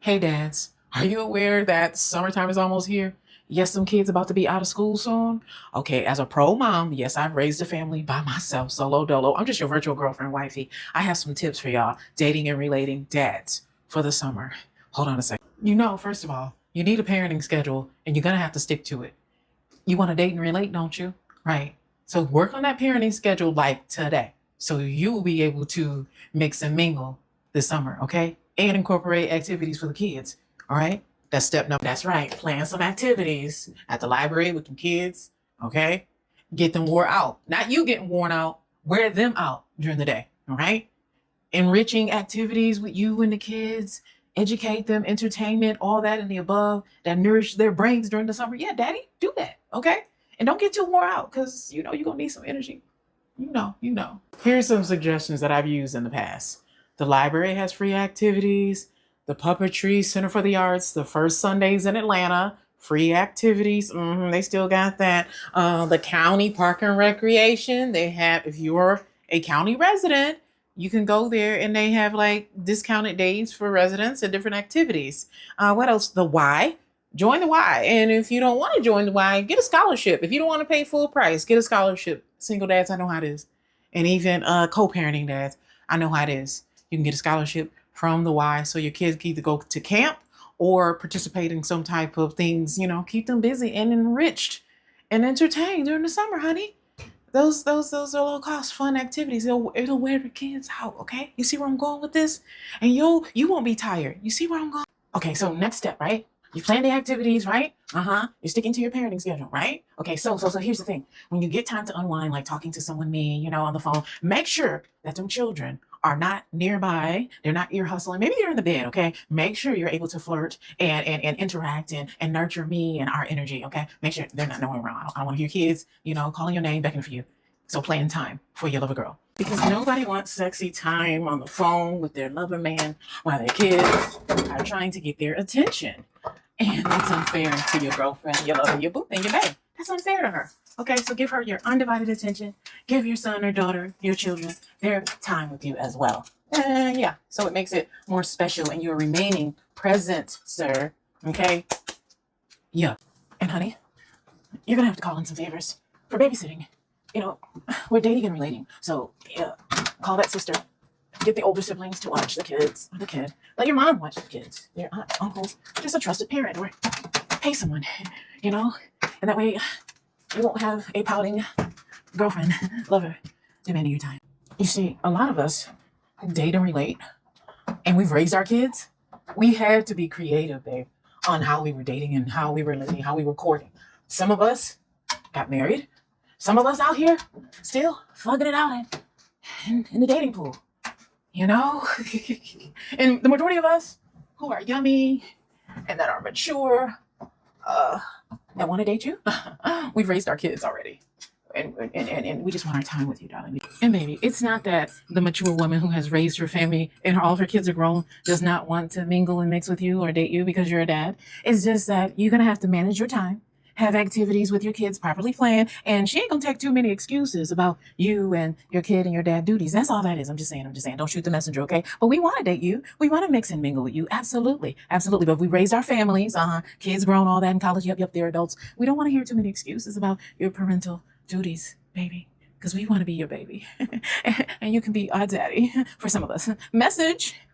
Hey dads, are you aware that summertime is almost here? Yes, some kids about to be out of school soon. Okay, as a pro mom, yes, I've raised a family by myself, solo dolo. I'm just your virtual girlfriend, wifey. I have some tips for y'all dating and relating dads for the summer. Hold on a second. First of all, you need a parenting schedule and you're gonna have to stick to it. You want to date and relate, don't you? Right. So work on that parenting schedule like today. So you will be able to mix and mingle this summer, okay? And incorporate activities for the kids. All right. That's step number. That's right. Plan some activities at the library with the kids. Okay. Get them wore out. Not you getting worn out. Wear them out during the day. All right. Enriching activities with you and the kids. Educate them, entertainment, all that and the above that nourish their brains during the summer. Yeah, daddy, do that. Okay. And don't get too wore out because you're going to need some energy. You know. Here's some suggestions that I've used in the past. The library has free activities. The Puppetry Center for the Arts, the first Sundays in Atlanta, free activities. They still got that. The county park and recreation. They have, if you're a county resident, you can go there and they have like discounted days for residents and different activities. What else? The Y. Join the Y. And if you don't want to join the Y, get a scholarship. If you don't want to pay full price, get a scholarship. Single dads, I know how it is. And even co-parenting dads, I know how it is. You can get a scholarship from the Y so your kids can either go to camp or participate in some type of things, keep them busy and enriched and entertained during the summer, honey. Those are low cost fun activities. It'll wear the kids out, okay? You see where I'm going with this? And you won't be tired. You see where I'm going? Okay, so next step, right? You plan the activities, right? You're sticking to your parenting schedule, right? Okay, so here's the thing. When you get time to unwind, like talking to someone on the phone, make sure that them children are not nearby. They're not ear hustling. Maybe they're in the bed, okay? Make sure you're able to flirt and interact and nurture me and our energy, okay? Make sure they're not nowhere around. I don't want to hear kids, calling your name, beckoning for you. So plan time for your lover girl. Because nobody wants sexy time on the phone with their lover man while their kids are trying to get their attention. And that's unfair to your girlfriend, your lover, your boo, and your babe. That's unfair to her. Okay, so give her your undivided attention. Give your son or daughter, your children, their time with you as well. Yeah, so it makes it more special and you're remaining present, sir. Okay? Yeah. And honey, you're going to have to call in some favors for babysitting. We're dating and relating. So, yeah, call that sister. Get the older siblings to watch the kids, or the kid. Let your mom watch the kids, your aunts, uncles, just a trusted parent, or pay someone, and that way you won't have a pouting girlfriend, lover, demanding your time. You see, a lot of us date and relate, and we've raised our kids. We had to be creative, babe, on how we were dating and how we were living, how we were courting. Some of us got married. Some of us out here still slugging it out in the dating pool. And the majority of us who are yummy and that are mature, that want to date you, we've raised our kids already. And we just want our time with you, darling. And baby, it's not that the mature woman who has raised her family and all of her kids are grown does not want to mingle and mix with you or date you because you're a dad. It's just that you're going to have to manage your time, have activities with your kids properly planned, and she ain't gonna take too many excuses about you and your kid and your dad duties. That's all that is. I'm just saying. Don't shoot the messenger, okay? But we want to date you. We want to mix and mingle with you. Absolutely. But we raised our families, kids grown, all that in college. Yep, they're adults. We don't want to hear too many excuses about your parental duties, baby, because we want to be your baby. And you can be our daddy for some of us. Message.